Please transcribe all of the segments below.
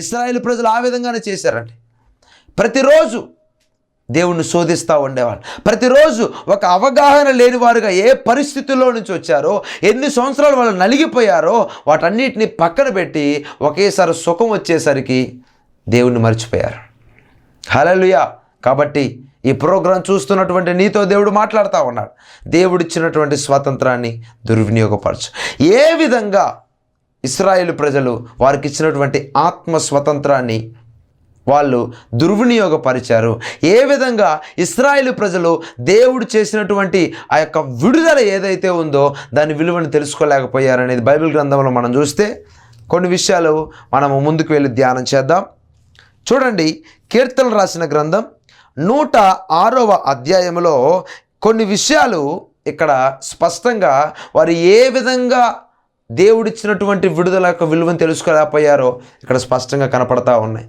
ఇశ్రాయేలు ప్రజలు ఆ విధంగానే చేశారండి. ప్రతిరోజు దేవుణ్ణి శోధిస్తూ ఉండేవాళ్ళు. ప్రతిరోజు ఒక అవగాహన లేని వారుగా ఏ పరిస్థితుల్లో నుంచి వచ్చారో, ఎన్ని సంవత్సరాలు వాళ్ళు నలిగిపోయారో వాటన్నిటిని పక్కన పెట్టి ఒకేసారి సుఖం వచ్చేసరికి దేవుణ్ణి మర్చిపోయారు. హల్లెలూయా. కాబట్టి ఈ ప్రోగ్రాం చూస్తున్నటువంటి నీతో దేవుడు మాట్లాడుతూ ఉన్నాడు. దేవుడిచ్చినటువంటి స్వాతంత్రాన్ని దుర్వినియోగపరచు. ఏ విధంగా ఇశ్రాయేలు ప్రజలు వారికి ఇచ్చినటువంటి ఆత్మ స్వతంత్రాన్ని వాళ్ళు దుర్వినియోగపరిచారు, ఏ విధంగా ఇశ్రాయేలు ప్రజలు దేవుడు చేసినటువంటి ఆ యొక్క విడుదల ఏదైతే ఉందో దాని విలువను తెలుసుకోలేకపోయారనేది బైబిల్ గ్రంథంలో మనం చూస్తే కొన్ని విషయాలు మనము ముందుకు వెళ్ళి ధ్యానం చేద్దాం. చూడండి, కీర్తనలు రాసిన గ్రంథం 106వ అధ్యాయంలో కొన్ని విషయాలు ఇక్కడ స్పష్టంగా వారు ఏ విధంగా దేవుడిచ్చినటువంటి విడుదల యొక్క విలువను తెలుసుకోలేకపోయారో ఇక్కడ స్పష్టంగా కనపడతా ఉన్నాయి.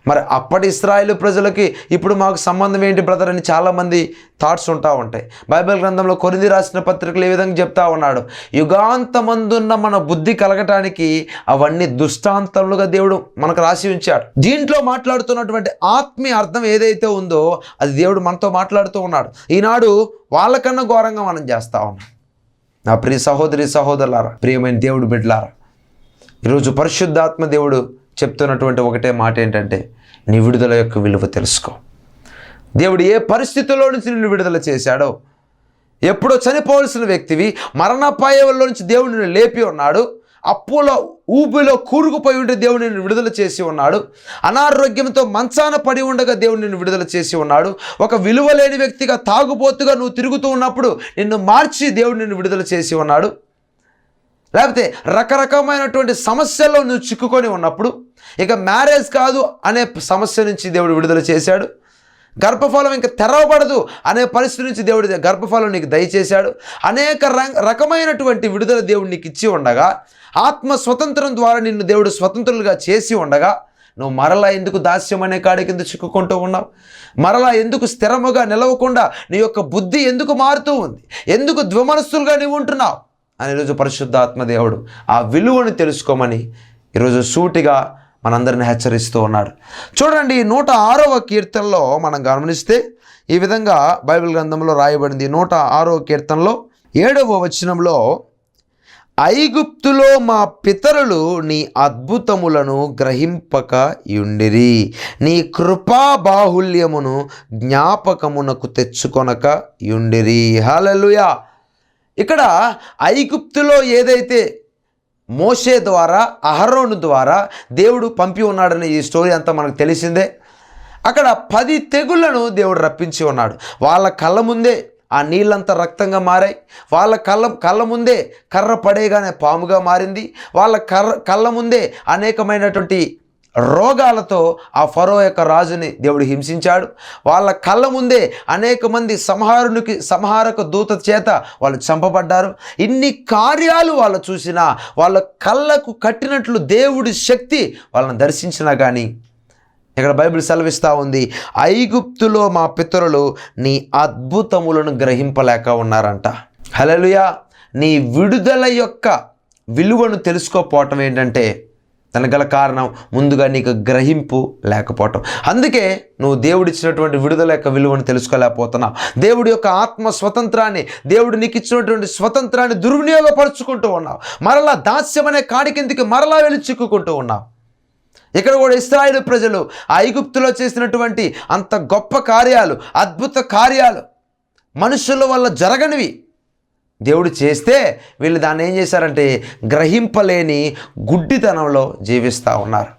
మరి అప్పటి ఇశ్రాయేలు ప్రజలకి ఇప్పుడు మాకు సంబంధం ఏంటి బ్రదర్ అని చాలామంది థాట్స్ ఉంటా ఉంటాయి. బైబిల్ గ్రంథంలో కొరింథీ రాసిన పత్రికలు ఏ విధంగా చెప్తా ఉన్నాడు, యుగాంతమందున్న మన బుద్ధి కలగటానికి అవన్నీ దుష్టాంతములుగా దేవుడు మనకు రాసి ఉంచాడు. దీంట్లో మాట్లాడుతున్నటువంటి ఆత్మీయ అర్థం ఏదైతే ఉందో అది దేవుడు మనతో మాట్లాడుతూ ఉన్నాడు. ఈనాడు వాళ్ళకన్నా ఘోరంగా మనం చేస్తూ ఉన్నాం. నా ప్రియ సహోదరి సహోదరులారా, ప్రియమైన దేవుడు బిడ్డలారా, ఈరోజు పరిశుద్ధాత్మ దేవుడు చెప్తున్నటువంటి ఒకటే మాట ఏంటంటే, నీ విడుదల యొక్క విలువ తెలుసుకో. దేవుడు ఏ పరిస్థితుల్లో నుంచి నిన్ను విడుదల చేశాడో, ఎప్పుడో చనిపోవలసిన వ్యక్తివి మరణాపాయంలో నుంచి దేవుడు నిన్ను లేపి ఉన్నాడు. అప్పులో ఊబిలో కూరుకుపోయి ఉంటే దేవుడు నిన్ను విడుదల చేసి ఉన్నాడు. అనారోగ్యంతో మంచాన పడి ఉండగా దేవుడు నిన్ను విడుదల చేసి ఉన్నాడు. ఒక విలువ లేని వ్యక్తిగా తాగుబోతుగా నువ్వు తిరుగుతూ ఉన్నప్పుడు నిన్ను మార్చి దేవుడు నిన్ను విడుదల చేసి ఉన్నాడు. లేకపోతే రకరకమైనటువంటి సమస్యల్లో నువ్వు చిక్కుకొని ఉన్నప్పుడు ఇక మ్యారేజ్ కాదు అనే సమస్య నుంచి దేవుడు విడుదల చేశాడు. గర్భఫలం ఇంకా తెరవబడదు అనే పరిస్థితి నుంచి దేవుడు గర్భఫలం నీకు దయచేశాడు. అనేక రకమైనటువంటి విడుదల దేవుడు నీకు ఇచ్చి ఉండగా, ఆత్మ స్వతంత్రం ద్వారా నిన్ను దేవుడు స్వతంత్రులుగా చేసి ఉండగా, నువ్వు మరలా ఎందుకు దాస్యం అనే కాడి కింద చిక్కుకుంటూ ఉన్నావు? మరలా ఎందుకు స్థిరముగా నిలవకుండా నీ యొక్క బుద్ధి ఎందుకు మారుతూ ఉంది? ఎందుకు ద్విమనస్సులుగా నీవు ఉంటున్నావు అని ఈరోజు పరిశుద్ధాత్మ దేవుడు ఆ విలువను తెలుసుకోమని ఈరోజు సూటిగా మనందరిని హెచ్చరిస్తూ ఉన్నాడు. చూడండి, 106వ కీర్తనలో మనం గమనిస్తే ఈ విధంగా బైబిల్ గ్రంథంలో రాయబడింది. 106వ కీర్తనలో 7వ వచనంలో, ఐగుప్తులో మా పితరులు నీ అద్భుతములను గ్రహింపక యుండిరి, నీ కృపా బాహుల్యమును జ్ఞాపకమునకు తెచ్చుకొనక యుండిరి. హల్లెలూయా. ఇక్కడ ఐగుప్తులో ఏదైతే మోషే ద్వారా అహరోను ద్వారా దేవుడు పంపి ఉన్నాడని ఈ స్టోరీ అంతా మనకు తెలిసిందే. అక్కడ 10 తెగుళ్లను దేవుడు రప్పించి ఉన్నాడు. వాళ్ళ కళ్ళ ముందే ఆ నీళ్ళంతా రక్తంగా మారాయి. వాళ్ళ కళ్ళ ముందే కర్ర పడేగానే పాముగా మారింది. వాళ్ళ కళ్ళ ముందే అనేకమైనటువంటి రోగాలతో ఆ ఫరో యొక్క రాజుని దేవుడు హింసించాడు. వాళ్ళ కళ్ళ ముందే అనేక మంది సంహారక దూత చేత వాళ్ళు చంపబడ్డారు. ఇన్ని కార్యాలు వాళ్ళు చూసినా, వాళ్ళ కళ్ళకు కట్టినట్లు దేవుడి శక్తి వాళ్ళని దర్శించినా కానీ ఇక్కడ బైబిల్ సెలవిస్తూ ఉంది, ఐగుప్తులో మా పితరులు నీ అద్భుతములను గ్రహింపలేక ఉన్నారంట. హల్లెలూయా. నీ విడుదల యొక్క విలువను తెలుసుకోపోవటం ఏంటంటే దానికి గల కారణం ముందుగా నీకు గ్రహింపు లేకపోవటం. అందుకే నువ్వు దేవుడిచ్చినటువంటి విడుదల యొక్క విలువను తెలుసుకోలేకపోతున్నావు. దేవుడి యొక్క ఆత్మ స్వతంత్రాన్ని, దేవుడు నీకు ఇచ్చినటువంటి స్వతంత్రాన్ని దుర్వినియోగపరుచుకుంటూ ఉన్నావు. మరలా దాస్యం అనే కాడి కిందికి మరలా వెళ్ళి చిక్కుకుంటూ ఉన్నావు. ఇక్కడ కూడా ఇశ్రాయేలు ప్రజలు ఐగుప్తులో చేసినటువంటి అంత గొప్ప కార్యాలు, అద్భుత కార్యాలు మనుషుల వల్ల జరగనివి దేవుడు చేస్తే వీళ్ళు దాన్ని ఏం చేశారంటే గ్రహింపలేని గుడ్డితనంలో జీవిస్తూ ఉన్నారు.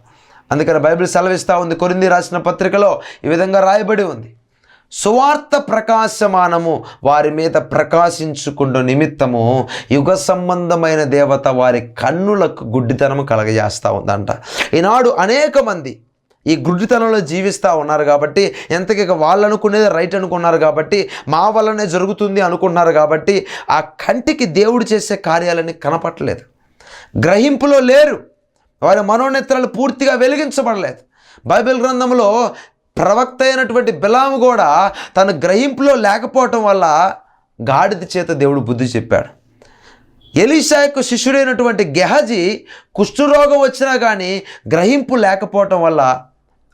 అందుకని బైబిల్ సెలవిస్తూ ఉంది, కొరింథీ రాసిన పత్రికలో ఈ విధంగా రాయబడి ఉంది, సువార్త ప్రకాశమానము వారి మీద ప్రకాశించుకుంటూ నిమిత్తము యుగ సంబంధమైన దేవత వారి కన్నులకు గుడ్డితనము కలగజేస్తూ ఉందంట. ఈనాడు అనేక మంది ఈ గుడ్డితనంలో జీవిస్తూ ఉన్నారు కాబట్టి, ఎంతకి వాళ్ళు అనుకునేది రైట్ అనుకున్నారు కాబట్టి, మా వల్లనే జరుగుతుంది అనుకున్నారు కాబట్టి ఆ కంటికి దేవుడు చేసే కార్యాలని కనపట్టలేదు, గ్రహింపులో లేరు, వారి మనోనేత్రాలు పూర్తిగా వెలిగించబడలేదు. బైబిల్ గ్రంథంలో ప్రవక్త అయినటువంటి బిలాము కూడా తన గ్రహింపులో లేకపోవటం వల్ల గాడిద చేత దేవుడు బుద్ధి చెప్పాడు. ఎలీషా యొక్క శిష్యుడైనటువంటి గెహజీ కుష్ఠరోగం వచ్చినా కానీ గ్రహింపు లేకపోవటం వల్ల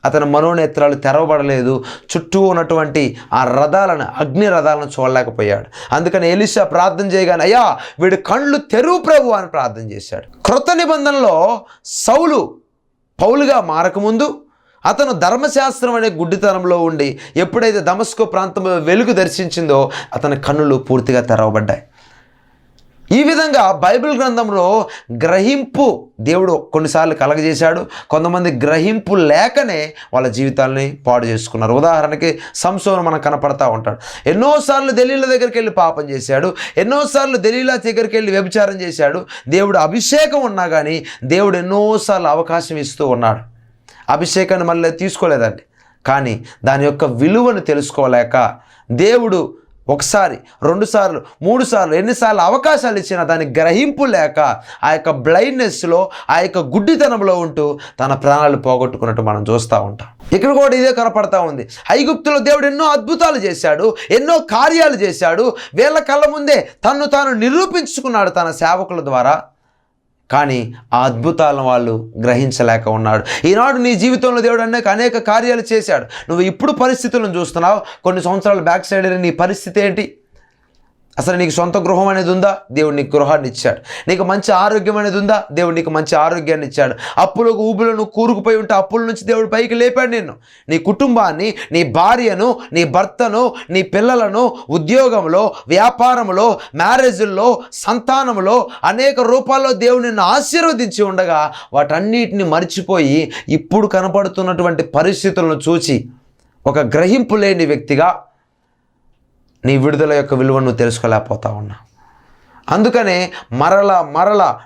అతని మనోనేత్రాలు తెరవబడలేదు. చుట్టూ ఉన్నటువంటి ఆ రథాలను, అగ్ని రథాలను చూడలేకపోయాడు. అందుకని ఎలీషా ప్రార్థన చేయగానే, అయ్యా వీడి కళ్ళు తెరువు ప్రభు అని ప్రార్థన చేశాడు. క్రొత్త నిబంధనలో సౌలు పౌలుగా మారకముందు అతను ధర్మశాస్త్రం అనే గుడ్డితనంలో ఉండి ఎప్పుడైతే దమస్కో ప్రాంతంలో వెలుగు దర్శించిందో అతని కన్నులు పూర్తిగా తెరవబడ్డాయి. ఈ విధంగా బైబిల్ గ్రంథంలో గ్రహింపు దేవుడు కొన్నిసార్లు కలగజేశాడు. కొంతమంది గ్రహింపు లేకనే వాళ్ళ జీవితాలని పాడు చేసుకున్నారు. ఉదాహరణకి సంసోను మనకు కనపడతా ఉంటాడు. ఎన్నోసార్లు దెలీలా దగ్గరికి వెళ్ళి పాపం చేశాడు, ఎన్నోసార్లు దెలీలా దగ్గరికి వెళ్ళి వ్యభిచారం చేశాడు. దేవుడు అభిషేకం ఉన్నా కానీ దేవుడు ఎన్నోసార్లు అవకాశం ఇస్తూ ఉన్నాడు. అభిషేకాన్ని మళ్ళీ తీసుకోలేదండి, కానీ దాని యొక్క విలువను తెలుసుకోలేక దేవుడు ఒకసారి, 2 సార్లు, 3 సార్లు ఎన్నిసార్లు అవకాశాలు ఇచ్చినా దాని గ్రహింపు లేక ఆ యొక్క బ్లైండ్నెస్లో, ఆ యొక్క గుడ్డితనంలో ఉంటూ తన ప్రాణాలు పోగొట్టుకున్నట్టు మనం చూస్తూ ఉంటాం. ఇక్కడ కూడా ఇదే కనపడతా ఉంది. ఐగుప్తులో దేవుడు ఎన్నో అద్భుతాలు చేశాడు, ఎన్నో కార్యాలు చేశాడు. వీళ్ళ కళ్ళ ముందే తన్ను తాను నిరూపించుకున్నాడు తన సేవకుల ద్వారా. కానీ ఆ అద్భుతాలను వాళ్ళు గ్రహించలేక ఉన్నాడు. ఈనాడు నీ జీవితంలో దేవుడు అనేక కార్యాలు చేశాడు. నువ్వు ఇప్పుడు పరిస్థితులను చూస్తున్నావు. కొన్ని సంవత్సరాల బ్యాక్ సైడ్ నీ పరిస్థితి ఏంటి? అసలు నీకు సొంత గృహం అనేది ఉందా? దేవుడు నీకు గృహాన్ని ఇచ్చాడు. నీకు మంచి ఆరోగ్యం అనేది ఉందా? దేవుడు నీకు మంచి ఆరోగ్యాన్ని ఇచ్చాడు. అప్పులకు ఊబులో నువ్వు కూరుకుపోయి ఉంటే అప్పుల నుంచి దేవుడు పైకి లేపాడు నిన్ను. నీ కుటుంబాన్ని, నీ భార్యను, నీ భర్తను, నీ పిల్లలను ఉద్యోగంలో, వ్యాపారంలో, మ్యారేజుల్లో, సంతానంలో అనేక రూపాల్లో దేవుడు నిన్ను ఆశీర్వదించి ఉండగా వాటన్నిటిని మర్చిపోయి ఇప్పుడు కనపడుతున్నటువంటి పరిస్థితులను చూసి ఒక గ్రహింపు లేని వ్యక్తిగా నీ విడుదల యొక్క విలువను నువ్వు తెలుసుకోలేకపోతా ఉన్నా. అందుకనే మరలా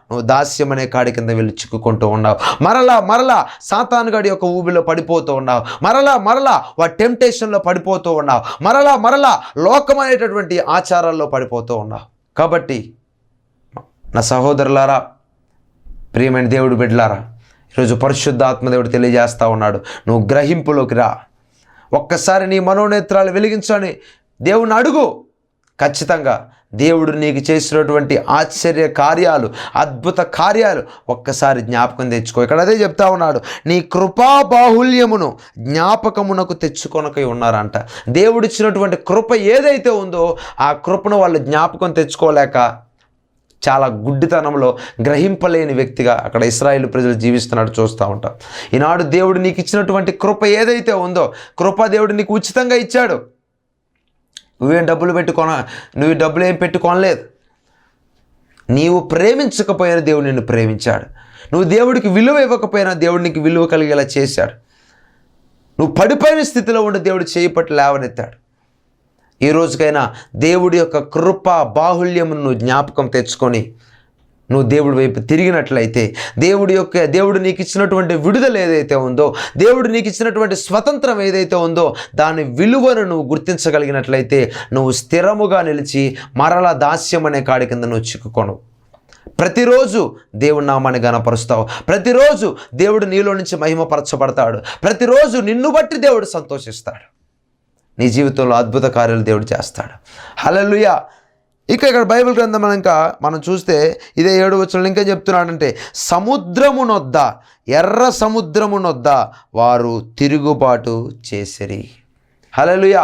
నువ్వు దాస్యం అనే కాడి కింద వెళ్ళి చిక్కుకుంటూ ఉన్నావు. మరలా సాతానుగాడి యొక్క ఊబిలో పడిపోతూ ఉన్నావు. మరలా వాటి టెంప్టేషన్లో పడిపోతూ ఉన్నావు. మరలా లోకం అనేటటువంటి ఆచారాల్లో పడిపోతూ ఉన్నావు. కాబట్టి నా సహోదరులారా, ప్రియమైన దేవుడు బిడ్డలారా, ఈరోజు పరిశుద్ధ ఆత్మదేవుడు తెలియజేస్తూ ఉన్నాడు, నువ్వు గ్రహింపులోకి రా. ఒక్కసారి నీ మనోనేత్రాలు వెలిగించని దేవుని అడుగు. ఖచ్చితంగా దేవుడు నీకు చేసినటువంటి ఆశ్చర్య కార్యాలు, అద్భుత కార్యాలు ఒక్కసారి జ్ఞాపకం తెచ్చుకో. ఇక్కడ అదే చెప్తా ఉన్నాడు, నీ కృపా బాహుల్యమును జ్ఞాపకమునకు తెచ్చుకొనకై ఉన్నారంట. దేవుడిచ్చినటువంటి కృప ఏదైతే ఉందో ఆ కృపను వాళ్ళు జ్ఞాపకం తెచ్చుకోలేక చాలా గుడ్డితనంలో గ్రహింపలేని వ్యక్తిగా అక్కడ ఇశ్రాయేలు ప్రజలు జీవిస్తున్నాడు చూస్తూ ఉంటాం. ఈనాడు దేవుడు నీకు ఇచ్చినటువంటి కృప ఏదైతే ఉందో, కృప దేవుడు నీకు ఉచితంగా ఇచ్చాడు. నువ్వు డబ్బులు ఏం పెట్టి కొనలేదు. నీవు ప్రేమించకపోయినా దేవుడు నిన్ను ప్రేమించాడు. నువ్వు దేవుడికి విలువ ఇవ్వకపోయినా దేవుడు నీకు విలువ కలిగేలా చేశాడు. నువ్వు పడిపోయిన స్థితిలో ఉండి దేవుడు చేయి పట్టి లేవనెత్తాడు. ఈ రోజుకైనా దేవుడి యొక్క కృప బాహుల్యమును నువ్వు జ్ఞాపకం తెచ్చుకొని నువ్వు దేవుడి వైపు తిరిగినట్లయితే, దేవుడు నీకు ఇచ్చినటువంటి విడుదల ఏదైతే ఉందో, దేవుడు నీకు ఇచ్చినటువంటి స్వతంత్రం ఏదైతే ఉందో దాని విలువను నువ్వు గుర్తించగలిగినట్లయితే నువ్వు స్థిరముగా నిలిచి మరలా దాస్యం అనే కాడి కింద నువ్వు చిక్కుకోను. ప్రతిరోజు దేవుడి నామాన్ని గణపరుస్తావు. ప్రతిరోజు దేవుడు నీలో నుంచి మహిమపరచబడతాడు. ప్రతిరోజు నిన్ను బట్టి దేవుడు సంతోషిస్తాడు. నీ జీవితంలో అద్భుత కార్యాలు దేవుడు చేస్తాడు. హల్లెలూయా. ఇక్కడ బైబిల్ గ్రంథం మనం చూస్తే ఇదే 7వ వచనంలో ఇంకా చెప్తున్నాడంటే, సముద్రమునొద్ద, ఎర్ర సముద్రమునొద్ద వారు తిరుగుబాటు చేసిరి. హల్లెలూయా.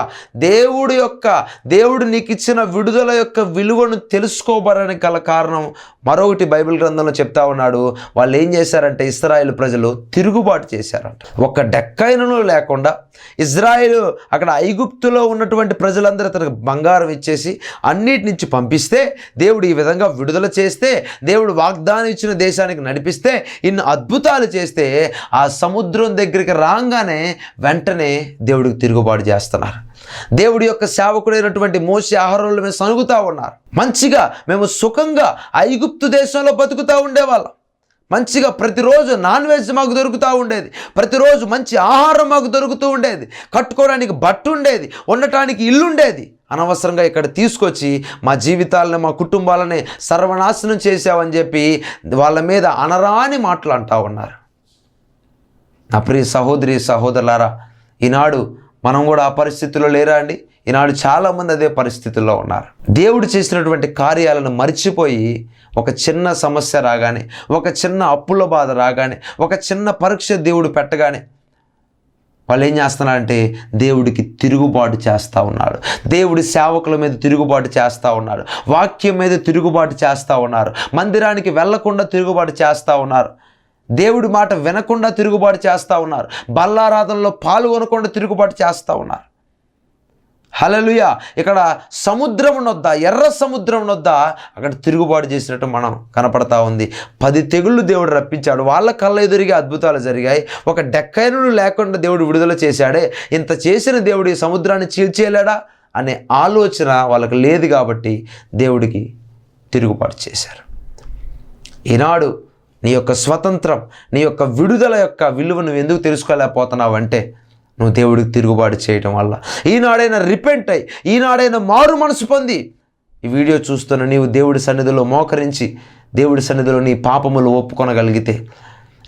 దేవుడు నీకు ఇచ్చిన విడుదల యొక్క విలువను తెలుసుకోబడడానికి గల కారణం మరొకటి బైబిల్ గ్రంథంలో చెప్తా ఉన్నాడు. వాళ్ళు ఏం చేశారంటే ఇశ్రాయేలు ప్రజలు తిరుగుబాటు చేశారంట. ఒక డెక్కైనను లేకుండా ఇజ్రాయేలు అక్కడ ఐగుప్తులో ఉన్నటువంటి ప్రజలందరూ అతనికి బంగారం ఇచ్చేసి అన్నిటి నుంచి పంపిస్తే, దేవుడు ఈ విధంగా విడుదల చేస్తే, దేవుడు వాగ్దానం ఇచ్చిన దేశానికి నడిపిస్తే, ఇన్ని అద్భుతాలు చేస్తే ఆ సముద్రం దగ్గరికి రాగానే వెంటనే దేవుడికి తిరుగుబాటు చేస్తున్నారు. దేవుడి యొక్క సేవకుడైనటువంటి మోషే ఆహారంలో మేము సనుగుతూ ఉన్నారు. మంచిగా మేము సుఖంగా ఐగుప్తు దేశంలో బతుకుతూ ఉండేవాళ్ళం. మంచిగా ప్రతిరోజు నాన్ వెజ్ మాకు దొరుకుతూ ఉండేది. ప్రతిరోజు మంచి ఆహారం మాకు దొరుకుతూ ఉండేది. కట్టుకోవడానికి బట్ట ఉండేది, ఉండటానికి ఇల్లు ఉండేది. అనవసరంగా ఇక్కడ తీసుకొచ్చి మా జీవితాలను, మా కుటుంబాలని సర్వనాశనం చేసావని చెప్పి వాళ్ళ మీద అనరాని మాటలు అంటూ ఉన్నారు. నా ప్రియ సహోదరి సహోదరులారా, ఈనాడు మనం కూడా ఆ పరిస్థితుల్లో లేరా అండి? ఈనాడు చాలామంది అదే పరిస్థితుల్లో ఉన్నారు. దేవుడు చేసినటువంటి కార్యాలను మర్చిపోయి ఒక చిన్న సమస్య రాగానే, ఒక చిన్న అప్పుల బాధ రాగానే, ఒక చిన్న పరీక్ష దేవుడు పెట్టగానే వాళ్ళు ఏం చేస్తున్నారంటే దేవుడికి తిరుగుబాటు చేస్తూ ఉన్నాడు. దేవుడి సేవకుల మీద తిరుగుబాటు చేస్తూ ఉన్నాడు. వాక్యం మీద తిరుగుబాటు చేస్తూ ఉన్నారు. మందిరానికి వెళ్లకుండా తిరుగుబాటు చేస్తూ ఉన్నారు. దేవుడి మాట వినకుండా తిరుగుబాటు చేస్తూ ఉన్నారు. బల్లారాధనలో పాల్గొనకుండా తిరుగుబాటు చేస్తూ ఉన్నారు. హల్లెలూయా. ఇక్కడ సముద్రం నొద్ద, ఎర్ర సముద్రం నొద్ద అక్కడ తిరుగుబాటు చేసినట్టు మనం కనపడతా ఉంది. 10 తెగుళ్ళు దేవుడు రప్పించాడు. వాళ్ళ కళ్ళ ఎదురుగా అద్భుతాలు జరిగాయి. ఒక డెక్కైనను లేకుండా దేవుడు విడుదల చేశాడే, ఇంత చేసిన దేవుడు ఈ సముద్రాన్ని చీల్చేయలేడా అనే ఆలోచన వాళ్ళకి లేదు కాబట్టి దేవుడికి తిరుగుబాటు చేశారు. ఈనాడు నీ యొక్క స్వతంత్రం, నీ యొక్క విడుదల యొక్క విలువ నువ్వు ఎందుకు తెలుసుకోలేకపోతున్నావంటే నువ్వు దేవుడికి తిరుగుబాటు చేయటం వల్ల. ఈనాడైనా రిపెంట్ అయ్యి, ఈనాడైనా మారు మనసు పొంది ఈ వీడియో చూస్తున్న నీవు దేవుడి సన్నిధిలో మోకరించి దేవుడి సన్నిధిలో నీ పాపములు ఒప్పుకొనగలిగితే,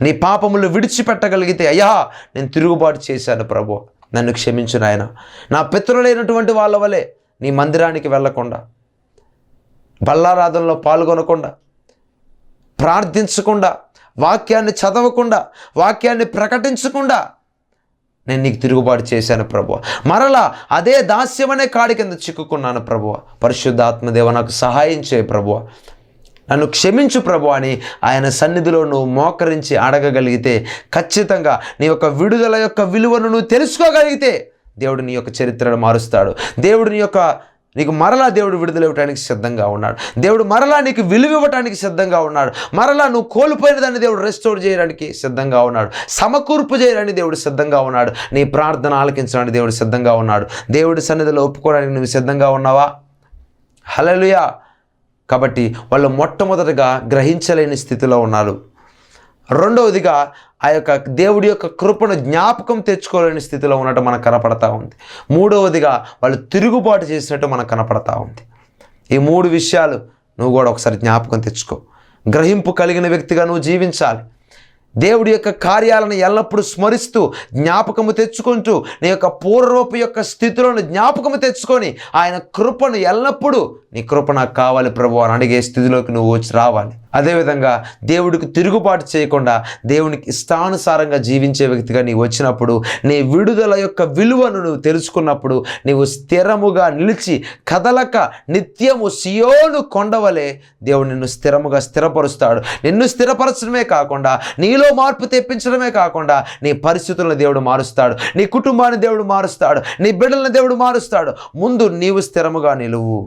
నీ పాపములు విడిచిపెట్టగలిగితే, అయ్యా నేను తిరుగుబాటు చేశాను ప్రభు, నన్ను క్షమించు నాయన, నా పితరులైనటువంటి వాళ్ళ వలె నీ మందిరానికి వెళ్ళకుండా, బల్లారాధనలో పాల్గొనకుండా, ప్రార్థించకుండా, వాక్యాన్ని చదవకుండా, వాక్యాన్ని ప్రకటించకుండా నేను నీకు తిరుగుబాటు చేశాను ప్రభువా. మరలా అదే దాస్యమనే కాడి కింద చిక్కుకున్నాను ప్రభువా. పరిశుద్ధాత్మదేవ నాకు సహాయం చేయి ప్రభువా, నన్ను క్షమించు ప్రభువా అని ఆయన సన్నిధిలో నువ్వు మోకరించి అడగగలిగితే, ఖచ్చితంగా నీ యొక్క విడుదల యొక్క విలువను నువ్వు తెలుసుకోగలిగితే దేవుడు నీ యొక్క చరిత్రను మారుస్తాడు. దేవుడు నీకు మరలా దేవుడు విడుదల ఇవ్వడానికి సిద్ధంగా ఉన్నాడు. దేవుడు మరలా నీకు విలువ ఇవ్వడానికి సిద్ధంగా ఉన్నాడు. మరలా నువ్వు కోల్పోయిన దాన్ని దేవుడు రెస్టోర్ చేయడానికి సిద్ధంగా ఉన్నాడు. సమకూర్పు చేయడానికి దేవుడు సిద్ధంగా ఉన్నాడు. నీ ప్రార్థన ఆలకించడానికి దేవుడు సిద్ధంగా ఉన్నాడు. దేవుడి సన్నిధిలో ఒప్పుకోవడానికి నువ్వు సిద్ధంగా ఉన్నావా? హల్లెలూయా. కాబట్టి వాళ్ళు మొట్టమొదటిగా గ్రహించలేని స్థితిలో ఉన్నారు. రెండవదిగా ఆ యొక్క దేవుడి యొక్క కృపను జ్ఞాపకం తెచ్చుకోలేని స్థితిలో ఉన్నట్టు మనకు కనపడతా ఉంది. మూడవదిగా వాళ్ళు తిరుగుబాటు చేసినట్టు మనకు కనపడతా ఉంది. ఈ 3 విషయాలు నువ్వు కూడా ఒకసారి జ్ఞాపకం తెచ్చుకో. గ్రహింపు కలిగిన వ్యక్తిగా నువ్వు జీవించాలి. దేవుడి యొక్క కార్యాలను ఎల్లప్పుడూ స్మరిస్తూ జ్ఞాపకము తెచ్చుకుంటూ నీ యొక్క పూర్వపు యొక్క స్థితిలోని జ్ఞాపకము తెచ్చుకొని ఆయన కృపను ఎల్లప్పుడూ నీ కృప నాకు కావాలి ప్రభు అని అడిగే స్థితిలోకి నువ్వు వచ్చి రావాలి. అదేవిధంగా దేవుడికి తిరుగుబాటు చేయకుండా దేవునికి ఇష్టానుసారంగా జీవించే వ్యక్తిగా నీవు వచ్చినప్పుడు, నీ విడుదల యొక్క విలువను నువ్వు తెలుసుకున్నప్పుడు, నీవు స్థిరముగా నిలిచి కదలక నిత్యము సియోను కొండవలే దేవుడు నిన్ను స్థిరముగా స్థిరపరుస్తాడు. నిన్ను స్థిరపరచడమే కాకుండా, నీలో మార్పు తెప్పించడమే కాకుండా, నీ పరిస్థితులను దేవుడు మారుస్తాడు, నీ కుటుంబాన్ని దేవుడు మారుస్తాడు, నీ బిడ్డలను దేవుడు మారుస్తాడు. ముందు నీవు స్థిరముగా నిలువు.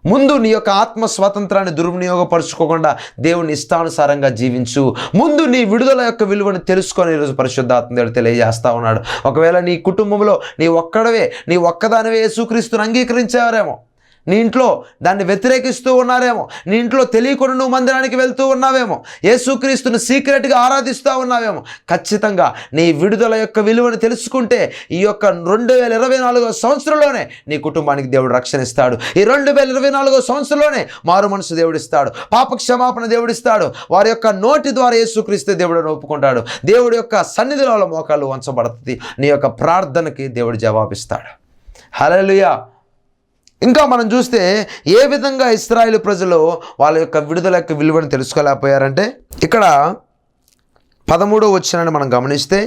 ముందు నీ యొక్క ఆత్మ స్వాతంత్రాన్ని దుర్వినియోగపరుచుకోకుండా దేవుని ఇష్టానుసారంగా జీవించు. ముందు నీ విడుదల యొక్క విలువను తెలుసుకొని ఈరోజు పరిశుద్ధాత్మ దేవుడు తెలియజేస్తా ఉన్నాడు. ఒకవేళ నీ కుటుంబంలో నీ ఒక్కదానివే యేసుక్రీస్తుని అంగీకరించారేమో, నీ ఇంట్లో దాన్ని వ్యతిరేకిస్తూ ఉన్నారేమో, నీ ఇంట్లో తెలియకుండా నువ్వు మందిరానికి వెళ్తూ ఉన్నావేమో, యేసుక్రీస్తుని సీక్రెట్గా ఆరాధిస్తూ ఉన్నావేమో, ఖచ్చితంగా నీ విడుదల యొక్క విలువను తెలుసుకుంటే ఈ యొక్క 2024 సంవత్సరంలోనే నీ కుటుంబానికి దేవుడు రక్షణ ఇస్తాడు. ఈ 2024 సంవత్సరంలోనే మారు మనసు దేవుడిస్తాడు, పాప క్షమాపణ దేవుడిస్తాడు. వారి యొక్క నోటి ద్వారా యేసుక్రీస్తు దేవుడిని ఒప్పుకుంటాడు. దేవుడి యొక్క సన్నిధిలో మోకాలు వంచబడుతుంది. నీ యొక్క ప్రార్థనకి దేవుడు జవాబిస్తాడు. హల్లెలూయా. ఇంకా మనం చూస్తే ఏ విధంగా ఇశ్రాయేలు ప్రజలు వాళ్ళ యొక్క విడుదల యొక్క విలువను తెలుసుకోలేకపోయారంటే, ఇక్కడ 13వ వచనాన్ని మనం గమనిస్తే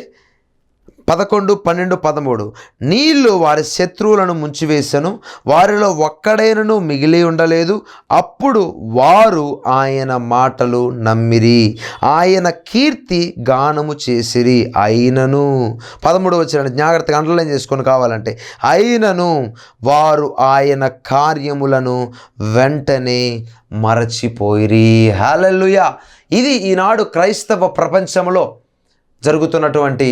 11, 12, 13 నీళ్లు వారి శత్రువులను ముంచివేసెను, వారిలో ఒక్కడైనను మిగిలి ఉండలేదు. అప్పుడు వారు ఆయన మాటలు నమ్మిరి, ఆయన కీర్తి గానము చేసిరి. అయినను 13వ వచనాన్ని జాగ్రత్తగా అండర్లైన్ చేసుకొని కావాలంటే, అయినను వారు ఆయన కార్యములను వెంటనే మరచిపోయిరి. హల్లెలూయా. ఇది ఈనాడు క్రైస్తవ ప్రపంచంలో జరుగుతున్నటువంటి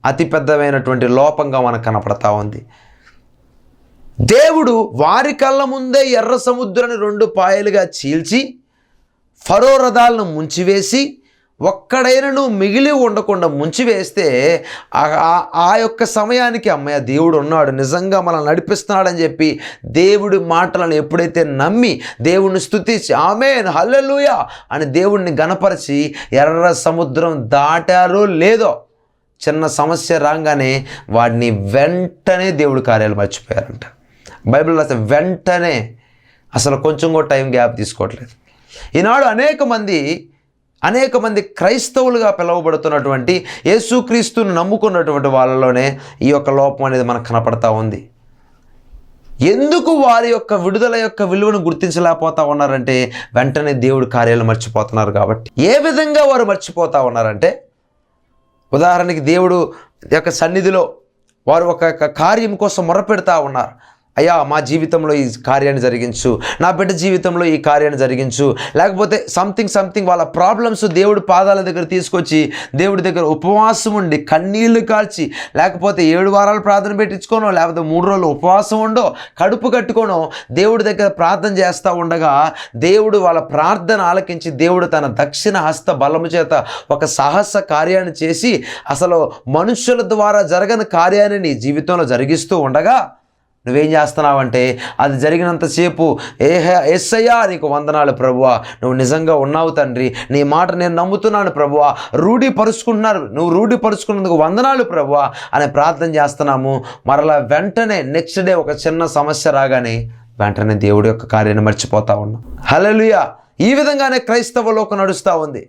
అతిపెద్దమైనటువంటి లోపంగా మనకు కనపడతా ఉంది. దేవుడు వారి కళ్ళ ముందే ఎర్ర సముద్రాన్ని 2 పాయలుగా చీల్చి ఫరో రథాలను ముంచివేసి ఒక్కడైనను మిగిలి ఉండకుండా ముంచివేస్తే ఆ యొక్క సమయానికి అమ్మయ్య దేవుడు ఉన్నాడు, నిజంగా మనల్ని నడిపిస్తున్నాడని చెప్పి దేవుడి మాటలను ఎప్పుడైతే నమ్మి దేవుణ్ణి స్తుతించి ఆమేన్ హల్లెలూయా అని దేవుణ్ణి గణపరిచి ఎర్ర సముద్రం దాటారో లేదో, చిన్న సమస్య రాగానే వాడిని వెంటనే దేవుడి కార్యాలు మర్చిపోయారంట. బైబిల్ రాస్తే వెంటనే, అసలు కొంచెం కూడా టైం గ్యాప్ తీసుకోవట్లేదు. ఈనాడు అనేక మంది క్రైస్తవులుగా పిలువబడుతున్నటువంటి యేసుక్రీస్తును నమ్ముకున్నటువంటి వాళ్ళలోనే ఈ యొక్క లోపం అనేది మనకు కనపడతా ఉంది. ఎందుకు వారి యొక్క విడుదల యొక్క విలువను గుర్తించలేకపోతా ఉన్నారంటే వెంటనే దేవుడి కార్యాలు మర్చిపోతున్నారు కాబట్టి. ఏ విధంగా వారు మర్చిపోతా ఉన్నారంటే, ఉదాహరణకి దేవుడు యొక్క సన్నిధిలో వారు ఒక కార్యం కోసం మొరపెడతా ఉన్నారు. అయ్యా, మా జీవితంలో ఈ కార్యాన్ని జరిగించు, నా బిడ్డ జీవితంలో ఈ కార్యాన్ని జరిగించు, లేకపోతే సంథింగ్ వాళ్ళ ప్రాబ్లమ్స్ దేవుడి పాదాల దగ్గర తీసుకొచ్చి దేవుడి దగ్గర ఉపవాసం ఉండి కన్నీళ్లు కాల్చి, లేకపోతే 7 వారాలు ప్రార్థన పెట్టించుకోనో, లేకపోతే 3 రోజులు ఉపవాసం ఉండో, కడుపు కట్టుకోనో దేవుడి దగ్గర ప్రార్థన చేస్తూ ఉండగా దేవుడు వాళ్ళ ప్రార్థన ఆలకించి దేవుడు తన దక్షిణ హస్త బలము చేత ఒక సాహస కార్యాన్ని చేసి అసలు మనుషుల ద్వారా జరగని కార్యాన్ని నీ జీవితంలో జరిగిస్తూ ఉండగా నువ్వేం చేస్తున్నావంటే, అది జరిగినంతసేపు యేసయ్యా నీకు వందనాలు ప్రభువా, నువ్వు నిజంగా ఉన్నావు తండ్రి, నీ మాట నేను నమ్ముతున్నాను ప్రభువా, నువ్వు రూఢీపరుచుకున్నందుకు వందనాలు ప్రభువా అనే ప్రార్థన చేస్తున్నాము. మరలా వెంటనే నెక్స్ట్ డే ఒక చిన్న సమస్య రాగానే వెంటనే దేవుడి యొక్క కార్యాన్ని మర్చిపోతా ఉన్నాం. హల్లెలూయా. ఈ విధంగానే క్రైస్తవ లోకం నడుస్తూ ఉంది.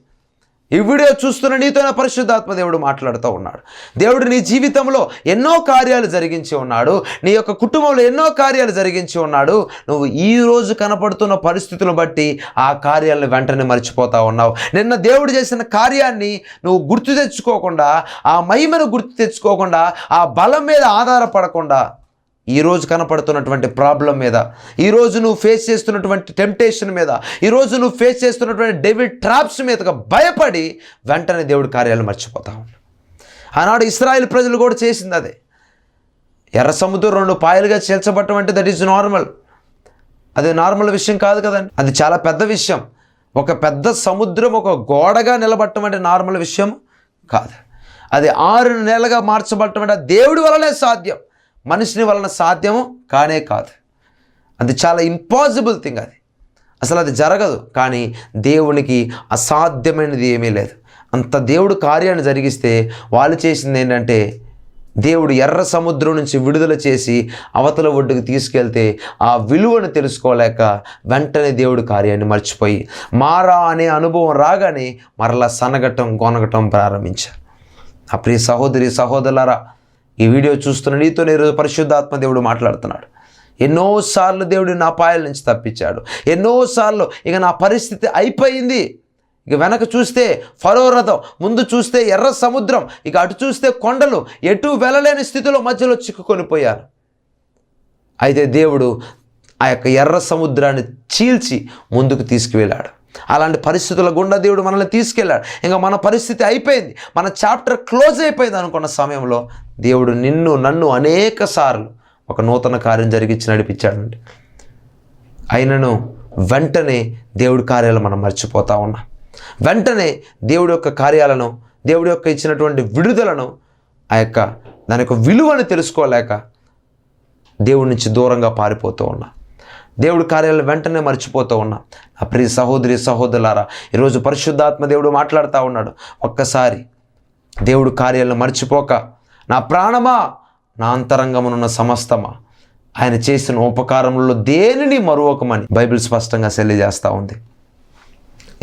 ఈ వీడియో చూస్తున్న నీతోనే పరిశుద్ధాత్మ దేవుడు మాట్లాడుతూ ఉన్నాడు. దేవుడు నీ జీవితంలో ఎన్నో కార్యాలు జరిగించి ఉన్నాడు, నీ యొక్క కుటుంబంలో ఎన్నో కార్యాలు జరిగించి ఉన్నాడు. నువ్వు ఈ రోజు కనపడుతున్న పరిస్థితులను బట్టి ఆ కార్యాలను వెంటనే మర్చిపోతా ఉన్నావు. నిన్న దేవుడు చేసిన కార్యాన్ని నువ్వు గుర్తు తెచ్చుకోకుండా, ఆ మహిమను గుర్తు తెచ్చుకోకుండా, ఆ బలం మీద ఆధారపడకుండా ఈరోజు కనపడుతున్నటువంటి ప్రాబ్లం మీద, ఈరోజు నువ్వు ఫేస్ చేస్తున్నటువంటి టెంప్టేషన్ మీద, ఈరోజు నువ్వు ఫేస్ చేస్తున్నటువంటి డెవిల్ ట్రాప్స్ మీదగా భయపడి వెంటనే దేవుడి కార్యాలు మర్చిపోతా ఉన్నాడు. ఆనాడు ఇశ్రాయేల్ ప్రజలు కూడా చేసింది అదే. ఎర్ర సముద్రం 2 పాయలుగా చీల్చబట్టం అంటే దట్ ఈజ్ నార్మల్. అది నార్మల్ విషయం కాదు కదండి, అది చాలా పెద్ద విషయం. ఒక పెద్ద సముద్రం ఒక గోడగా నిలబట్టం అంటే నార్మల్ విషయం కాదు. అది 6 నెలలుగా మార్చబట్టం అంటే దేవుడి వలనే సాధ్యం, మనిషిని వలన సాధ్యము కానే కాదు. అది చాలా ఇంపాసిబుల్ థింగ్. అది అసలు అది జరగదు. కానీ దేవునికి అసాధ్యమైనది ఏమీ లేదు. అంత దేవుడు కార్యాన్ని జరిగిస్తే వాళ్ళు చేసింది ఏంటంటే, దేవుడు ఎర్ర సముద్రం నుంచి విడుదల చేసి అవతల ఒడ్డుకు తీసుకెళ్తే ఆ విలువను తెలుసుకోలేక వెంటనే దేవుడు కార్యాన్ని మర్చిపోయి మారా అనే అనుభవం రాగానే మరలా గొనగటం ప్రారంభించారు. ఆ ప్రియ సహోదరి సహోదరులారా, ఈ వీడియో చూస్తున్న నీతో ఈరోజు పరిశుద్ధాత్మ దేవుడు మాట్లాడుతున్నాడు. ఎన్నోసార్లు దేవుడు నా అపాయాల నుంచి తప్పించాడు. ఎన్నోసార్లు ఇక నా పరిస్థితి అయిపోయింది, ఇక వెనక చూస్తే ఫరో రథం, ముందు చూస్తే ఎర్ర సముద్రం, ఇక అటు చూస్తే కొండలు, ఎటు వెళ్ళలేని స్థితిలో మధ్యలో చిక్కుకొని పోయాను. అయితే దేవుడు ఆ యొక్క ఎర్ర సముద్రాన్ని చీల్చి ముందుకు తీసుకువెళ్ళాడు. అలాంటి పరిస్థితుల గుండా దేవుడు మనల్ని తీసుకెళ్ళాడు. ఇంకా మన పరిస్థితి అయిపోయింది, మన చాప్టర్ క్లోజ్ అయిపోయింది అనుకున్న సమయంలో దేవుడు నన్ను అనేక సార్లు ఒక నూతన కార్యం జరిగించి నడిపించాడండి. అయినను వెంటనే దేవుడి కార్యాలు మనం మర్చిపోతా ఉన్నాం. వెంటనే దేవుడి యొక్క కార్యాలను, దేవుడి యొక్క ఇచ్చినటువంటి విడుదలను, దాని యొక్క విలువను తెలుసుకోలేక దేవుడి నుంచి దూరంగా పారిపోతూ ఉన్నాం. దేవుడి కార్యాలను వెంటనే మర్చిపోతూ ఉన్నాం. నా ప్రియ సహోదరి సహోదరులారా, ఈరోజు పరిశుద్ధాత్మ దేవుడు మాట్లాడుతూ ఉన్నాడు. ఒక్కసారి దేవుడు కార్యాలను మర్చిపోక, నా ప్రాణమా, నా అంతరంగమునున్న సమస్తమా, ఆయన చేసిన ఉపకారములలో దేనిని మరువకమని బైబిల్ స్పష్టంగా తెలియజేస్తూ ఉంది.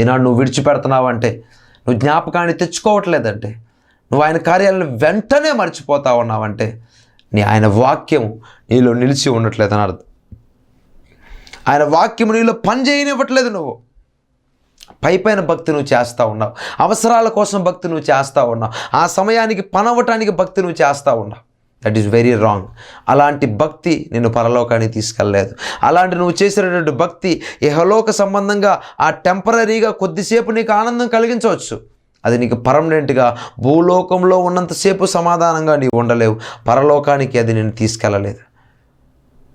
ఈనాడు నువ్వు విడిచిపెడుతున్నావంటే, నువ్వు జ్ఞాపకాన్ని తెచ్చుకోవట్లేదంటే, నువ్వు ఆయన కార్యాలను వెంటనే మర్చిపోతా ఉన్నావంటే ఆయన వాక్యం నీలో నిలిచి ఉండట్లేదని అర్థం. ఆయన వాక్యము నీలో పని చేయనివ్వట్లేదు. నువ్వు పైపైన భక్తి నువ్వు చేస్తూ ఉన్నావు, అవసరాల కోసం భక్తి నువ్వు చేస్తూ ఉన్నావు, ఆ సమయానికి పని అవ్వటానికి భక్తి నువ్వు చేస్తూ ఉన్నావు. That is very wrong. అలాంటి భక్తి నిన్ను పరలోకానికి తీసుకెళ్ళలేదు. అలాంటి నువ్వు చేసినటువంటి భక్తి ఇహలోక సంబంధంగా ఆ టెంపరీగా కొద్దిసేపు నీకు ఆనందం కలిగించవచ్చు, అది నీకు పర్మనెంట్గా భూలోకంలో ఉన్నంతసేపు సమాధానంగా నీవు ఉండలేవు. పరలోకానికి అది నిన్ను తీసుకెళ్ళలేదు.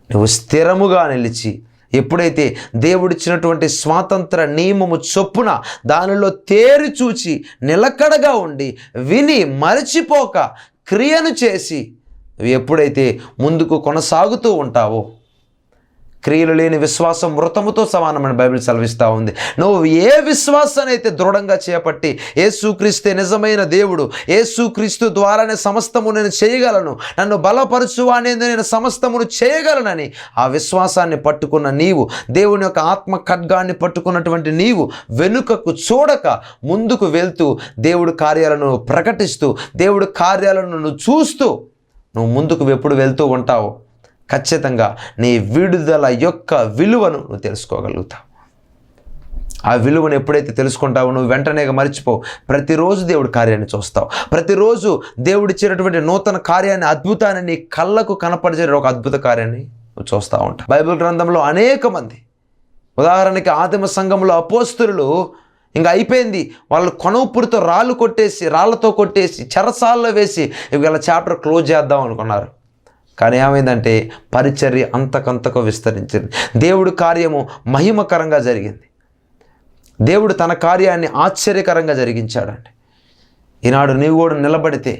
నువ్వు స్థిరముగా నిలిచి ఎప్పుడైతే దేవుడిచ్చినటువంటి స్వాతంత్ర నియమము చొప్పున దానిలో తేరి చూచి నిలకడగా ఉండి విని మరచిపోక క్రియను చేసి నువ్వు ఎప్పుడైతే ముందుకు కొనసాగుతూ ఉంటావో, క్రియలు లేని విశ్వాసం మృతముతో సమానమని బైబిల్ సెలవిస్తూ ఉంది. నువ్వు ఏ విశ్వాసాన్ని అయితే దృఢంగా చేపట్టి యేసుక్రీస్తే నిజమైన దేవుడు, యేసుక్రీస్తు ద్వారానే సమస్తము నేను చేయగలను, నన్ను బలపరచువానేది నేను సమస్తమును చేయగలనని ఆ విశ్వాసాన్ని పట్టుకున్న నీవు, దేవుని యొక్క ఆత్మ ఖడ్గాన్ని పట్టుకున్నటువంటి నీవు వెనుకకు చూడక ముందుకు వెళ్తూ దేవుడి కార్యాలను ప్రకటిస్తూ దేవుడి కార్యాలను నువ్వు చూస్తూ నువ్వు ముందుకు ఎప్పుడు వెళ్తూ ఉంటావు, ఖచ్చితంగా నీ విడుదల యొక్క విలువను నువ్వు తెలుసుకోగలుగుతావు. ఆ విలువను ఎప్పుడైతే తెలుసుకుంటావో నువ్వు వెంటనే మర్చిపోవు. ప్రతిరోజు దేవుడి కార్యాన్ని చూస్తావు. ప్రతిరోజు దేవుడిచ్చినటువంటి నూతన కార్యాన్ని, అద్భుతాన్ని, నీ కళ్ళకు కనపరిచే ఒక అద్భుత కార్యాన్ని నువ్వు చూస్తూ ఉంటావు. బైబిల్ గ్రంథంలో అనేక మంది, ఉదాహరణకి ఆదిమ సంఘంలో అపోస్తలులు ఇంకా అయిపోయింది, వాళ్ళు కొనవుపురితో రాళ్ళతో కొట్టేసి చెరసాల్లో వేసి ఇవాళ చాప్టర్ క్లోజ్ చేద్దాం అనుకున్నారు. కానీ ఏమైందంటే పరిచర్య అంతకంతకు విస్తరించింది. దేవుడి కార్యము మహిమకరంగా జరిగింది. దేవుడు తన కార్యాన్ని ఆశ్చర్యకరంగా జరిగించాడండి. ఈనాడు నీవు కూడా నిలబడితే,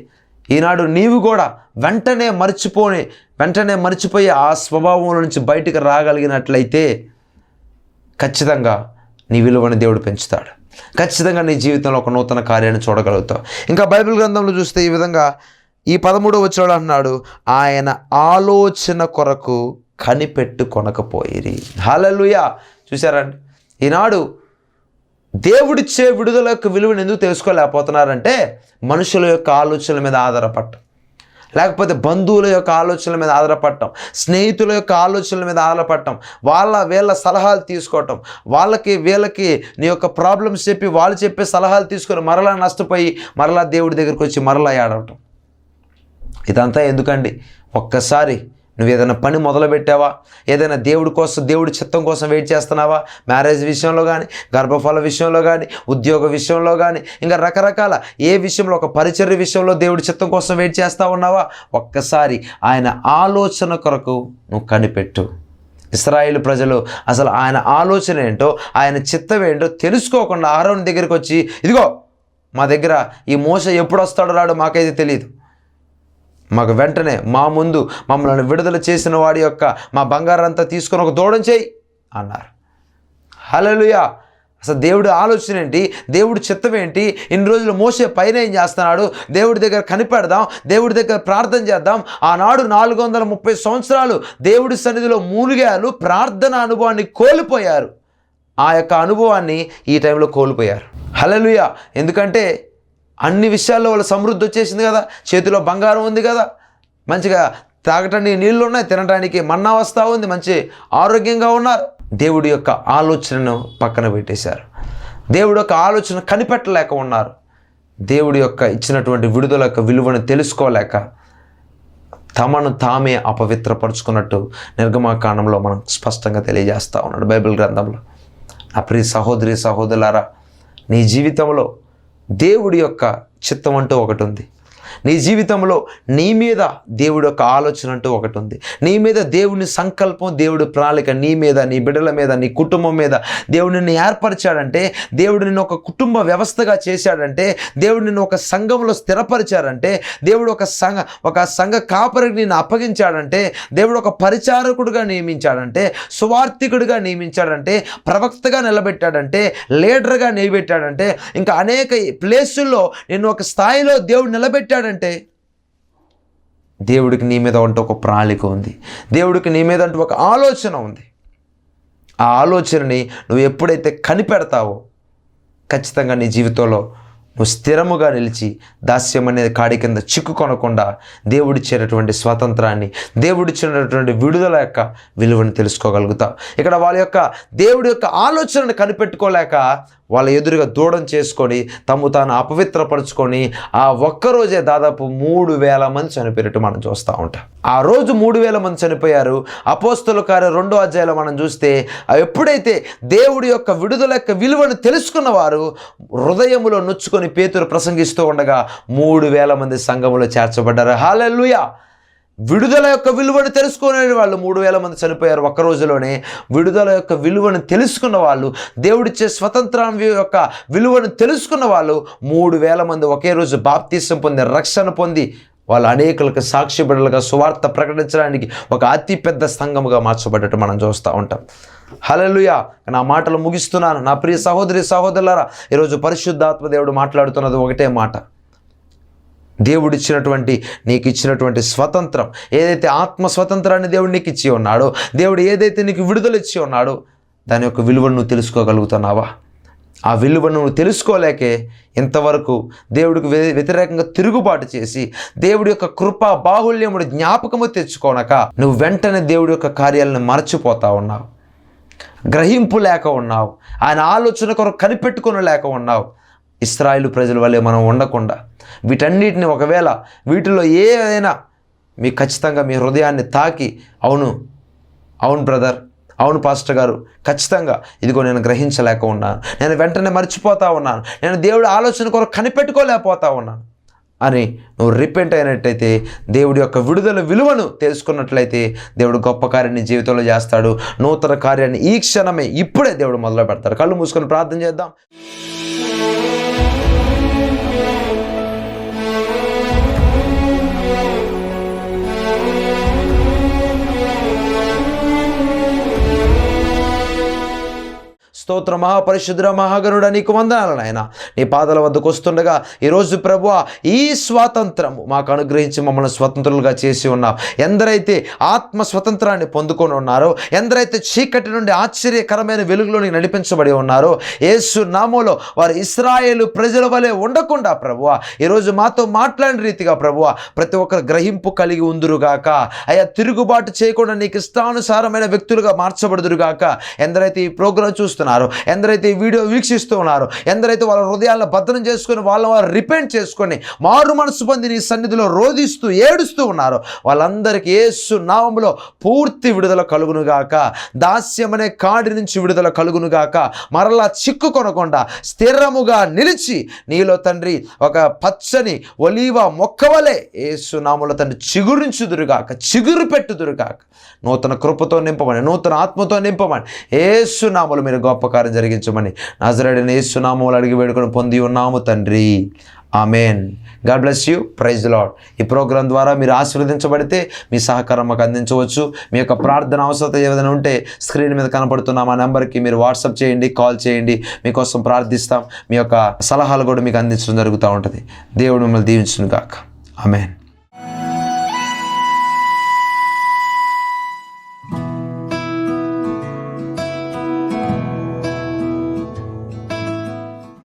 ఈనాడు నీవు కూడా వెంటనే మర్చిపోయే ఆ స్వభావం నుంచి బయటికి రాగలిగినట్లయితే ఖచ్చితంగా నీ విలువని దేవుడు పెంచుతాడు. ఖచ్చితంగా నీ జీవితంలో ఒక నూతన కార్యాన్ని చూడగలుగుతావు. ఇంకా బైబిల్ గ్రంథంలో చూస్తే ఈ విధంగా ఈ 13వ వచనంలో అన్నాడు, ఆయన ఆలోచన కొరకు కనిపెట్టుకొనకపోయిరి. హల్లెలూయా. చూశారండి, ఈనాడు దేవుడిచ్చే విడుదల యొక్క విలువను ఎందుకు తెలుసుకోలేకపోతున్నారంటే మనుషుల యొక్క ఆలోచనల మీద ఆధారపడటం, లేకపోతే బంధువుల యొక్క ఆలోచనల మీద ఆధారపడటం, స్నేహితుల యొక్క ఆలోచనల మీద ఆధారపడటం, వీళ్ళ సలహాలు తీసుకోవటం, వీళ్ళకి నీ యొక్క ప్రాబ్లమ్స్ చెప్పి వాళ్ళు చెప్పే సలహాలు తీసుకొని మరలా నష్టపోయి మరలా దేవుడి దగ్గరికి వచ్చి మరలా ఏడవటం. ఇదంతా ఎందుకండి? ఒక్కసారి నువ్వు ఏదైనా పని మొదలుపెట్టావా, ఏదైనా దేవుడి చిత్తం కోసం వెయిట్ చేస్తున్నావా, మ్యారేజ్ విషయంలో కానీ, గర్భఫల విషయంలో కానీ, ఉద్యోగ విషయంలో కానీ, ఇంకా రకరకాల ఏ విషయంలో, ఒక పరిచర్య విషయంలో దేవుడి చిత్తం కోసం వెయిట్ చేస్తూ ఉన్నావా, ఒక్కసారి ఆయన ఆలోచన కొరకు నువ్వు కనిపెట్టు. ఇశ్రాయేలు ప్రజలు అసలు ఆయన ఆలోచన ఏంటో, ఆయన చిత్తం ఏంటో తెలుసుకోకుండా అహరోను దగ్గరికి వచ్చి, ఇదిగో మా దగ్గర ఈ మోషే ఎప్పుడు వస్తాడో రాడో మాకైతే తెలియదు, మాకు వెంటనే మా ముందు మమ్మల్ని విడుదల చేసిన వాడి యొక్క మా బంగారం అంతా తీసుకొని ఒక దూడం చేయి అన్నారు. హల్లెలూయా. అసలు దేవుడి ఆలోచన ఏంటి, దేవుడి చిత్తం ఏంటి, ఇన్ని రోజులు మోషే పైన ఏం చేస్తున్నాడు, దేవుడి దగ్గర కనిపెడదాం, దేవుడి దగ్గర ప్రార్థన చేద్దాం. ఆనాడు 430 సంవత్సరాలు దేవుడి సన్నిధిలో మూలిగారు, ప్రార్థన అనుభవాన్ని కోల్పోయారు. ఆ యొక్క అనుభవాన్ని ఈ టైంలో కోల్పోయారు. హల్లెలూయా. ఎందుకంటే అన్ని విషయాల్లో వాళ్ళ సమృద్ధి వచ్చేసింది కదా, చేతిలో బంగారం ఉంది కదా, మంచిగా తాగటానికి నీళ్ళు ఉన్నాయి, తినడానికి మన్నా వస్తూ ఉంది, మంచి ఆరోగ్యంగా ఉన్నారు. దేవుడి యొక్క ఆలోచనను పక్కన పెట్టేశారు. దేవుడి యొక్క ఆలోచన కనిపెట్టలేక ఉన్నారు. దేవుడి యొక్క ఇచ్చినటువంటి విడుదల యొక్క విలువను తెలుసుకోలేక తమను తామే అపవిత్రపరుచుకున్నట్టు నిర్గమకాండంలో మనం స్పష్టంగా తెలియజేస్తూ ఉన్నాడు బైబిల్ గ్రంథంలో. నా ప్రియ సహోదరి సహోదరులారా, నీ జీవితంలో దేవుడి యొక్క చిత్తం అంటూ ఒకటి ఉంది. నీ జీవితంలో నీ మీద దేవుడి యొక్క ఆలోచన అంటూ ఒకటి ఉంది. నీ మీద దేవుని సంకల్పం, దేవుడి ప్రణాళిక నీ మీద, నీ బిడ్డల మీద, నీ కుటుంబం మీద దేవుడు నిన్ను ఏర్పరిచాడంటే, దేవుడు నిన్ను ఒక కుటుంబ వ్యవస్థగా చేశాడంటే, దేవుడు నిన్ను ఒక సంఘంలో స్థిరపరిచాడంటే, దేవుడు ఒక సంఘ కాపరికి నిన్ను అప్పగించాడంటే, దేవుడు ఒక పరిచారకుడిగా నియమించాడంటే, సువార్థికుడిగా నియమించాడంటే, ప్రవక్తగా నిలబెట్టాడంటే, లీడర్గా నిలబెట్టాడంటే, ఇంకా అనేక ప్లేసుల్లో నిన్ను ఒక స్థాయిలో దేవుడు నిలబెట్టాడంటే దేవుడికి నీ మీద అంటూ ఒక ప్రణాళిక ఉంది. దేవుడికి నీ మీద అంటూ ఒక ఆలోచన ఉంది. ఆ ఆలోచనని నువ్వు ఎప్పుడైతే కనిపెడతావో ఖచ్చితంగా నీ జీవితంలో నువ్వు స్థిరముగా నిలిచి దాస్యం అనేది కాడి కింద చిక్కుకొనకుండా దేవుడిచ్చేటటువంటి స్వాతంత్రాన్ని, దేవుడిచ్చినటువంటి విడుదల యొక్క విలువను తెలుసుకోగలుగుతావు. ఇక్కడ వాళ్ళ యొక్క దేవుడి యొక్క ఆలోచనను కనిపెట్టుకోలేక వాళ్ళ ఎదురుగా దూడం చేసుకొని తాను అపవిత్రపరుచుకొని ఆ ఒక్కరోజే దాదాపు 3000 మంది చనిపోయినట్టు మనం చూస్తూ ఉంటాం. ఆ రోజు 3000 మంది చనిపోయారు. అపోస్తలుల కార్యం 2వ అధ్యాయంలో మనం చూస్తే ఎప్పుడైతే దేవుడి యొక్క విడుదల యొక్క విలువను తెలుసుకున్న వారు హృదయములో నొచ్చుకొని పేతురు ప్రసంగిస్తూ ఉండగా 3000 మంది సంఘములో చేర్చబడ్డారు. హల్లెలూయా. విడుదల యొక్క విలువను తెలుసుకునే వాళ్ళు 3000 మంది చనిపోయారు ఒక్క రోజులోనే. విడుదల యొక్క విలువను తెలుసుకున్న వాళ్ళు, దేవుడిచ్చే స్వతంత్రం యొక్క విలువను తెలుసుకున్న వాళ్ళు 3000 మంది ఒకే రోజు బాప్తీసం పొంది, రక్షణ పొంది వాళ్ళు అనేకులకు సాక్షి బిడ్డలుగా సువార్త ప్రకటించడానికి ఒక అతిపెద్ద సంఘముగా మార్చబడ్డట్టు మనం చూస్తూ ఉంటాం. హల్లెలూయా. నా మాటలు ముగిస్తున్నాను. నా ప్రియ సహోదరి సహోదరులారా, ఈరోజు పరిశుద్ధాత్మ దేవుడు మాట్లాడుతున్నది ఒకటే మాట. దేవుడిచ్చినటువంటి నీకు ఇచ్చినటువంటి స్వతంత్రం ఏదైతే ఆత్మ స్వతంత్రాన్ని దేవుడు నీకు ఇచ్చి ఉన్నాడో, దేవుడు ఏదైతే నీకు విడుదల ఇచ్చి ఉన్నాడో దాని యొక్క విలువను నువ్వు తెలుసుకోగలుగుతున్నావా? ఆ విలువను నువ్వు తెలుసుకోలేకే ఇంతవరకు దేవుడికి వ్యతిరేకంగా తిరుగుబాటు చేసి దేవుడి యొక్క కృపా బాహుళ్యముడు జ్ఞాపకము తెచ్చుకోనక నువ్వు వెంటనే దేవుడి యొక్క కార్యాలను మరచిపోతా ఉన్నావు. గ్రహింపు లేక ఉన్నావు. ఆయన ఆలోచన కొరకు కనిపెట్టుకుని లేక ఉన్నావు. ఇశ్రాయేలు ప్రజల వల్లే మనం ఉండకుండా వీటన్నిటిని ఒకవేళ వీటిలో ఏదైనా మీ ఖచ్చితంగా మీ హృదయాన్ని తాకి అవును బ్రదర్, అవును పాస్టర్ గారు, ఖచ్చితంగా ఇదిగో నేను గ్రహించలేక ఉన్నాను, నేను వెంటనే మర్చిపోతా ఉన్నాను, నేను దేవుడి ఆలోచన కొరకు కనిపెట్టుకోలేకపోతా ఉన్నాను అని నువ్వు రిపెంట్ అయినట్టయితే, దేవుడి యొక్క విడుదల విలువను తెలుసుకున్నట్లయితే దేవుడు గొప్ప కార్యాన్ని జీవితంలో చేస్తాడు. నూతన కార్యాన్ని ఈ క్షణమే ఇప్పుడే దేవుడు మొదలు పెడతాడు. కళ్ళు మూసుకొని ప్రార్థన చేద్దాం. స్తోత్ర మహాపరిశుద్ధ మహాగణుడ నీకు వందనాలు నాయన. నీ పాదాల వద్దకు వస్తుండగా ఈరోజు ప్రభువా ఈ స్వాతంత్రము మాకు అనుగ్రహించి మమ్మల్ని స్వతంత్రులుగా చేసి ఉన్నావు. ఎందరైతే ఆత్మ స్వతంత్రాన్ని పొందుకొని ఉన్నారో, ఎందరైతే చీకటి నుండి ఆశ్చర్యకరమైన వెలుగులోనికి నడిపించబడి ఉన్నారో, యేసు నామములో వారు ఇశ్రాయేలు ప్రజల వలె ఉండకుండా ప్రభువా ఈరోజు మాతో మాట్లాడిన రీతిగా ప్రభువా ప్రతి ఒక్కరు గ్రహింపు కలిగి ఉందురుగాక. అయ్యా తిరుగుబాటు చేయకుండా నీకు ఇష్టానుసారమైన వ్యక్తులుగా మార్చబడుదురుగాక. ఎందరైతే ఈ ప్రోగ్రాం చూస్తున్నారు, ఎందరైతే ఈ వీడియో వీక్షిస్తూ ఉన్నారు, ఎందరైతే వాళ్ళ హృదయాలను భద్రం చేసుకొని వారు రిపెంట్ చేసుకొని మారు మనసు పొంది నీ సన్నిధిలో రోధిస్తూ ఏడుస్తూ ఉన్నారు, వాళ్ళందరికీ యేసు నామములో పూర్తి విడుదల కలుగునుగాక. దాస్యమనే కాడి నుంచి విడుదల కలుగునుగాక. మరలా చిక్కుకొనకుండా స్థిరముగా నిలిచి నీలో తండ్రి ఒక పచ్చని ఒలీవ మొక్కవలే యేసు నామములో తండ్రి చిగురించుదురుగాక, చిగురు పెట్టుదురుగాక. నూతన కృపతో నింపమని, నూతన ఆత్మతో నింపమని యేసు నామములో మీరు గొప్ప కార్యం జరిగించమని నజరేయుడైన యేసు నామములో అడిగి వేడుకొని పొంది ఉన్నాము తండ్రి. Amen. God bless you. Praise the Lord. ఈ ప్రోగ్రాం ద్వారా మీరు ఆశీర్వదించబడితే మీ సహకారం మాకు అందించవచ్చు. మీ యొక్క ప్రార్థన అవసరత ఏదైనా ఉంటే స్క్రీన్ మీద కనపడుతున్న మా నెంబర్కి మీరు వాట్సాప్ చేయండి, కాల్ చేయండి. మీకోసం ప్రార్థిస్తాం. మీ యొక్క సలహాలు కూడా మీకు అందించడం జరుగుతూ ఉంటుంది. దేవుడు మిమ్మల్ని దీవించును గాక. ఆమెన్.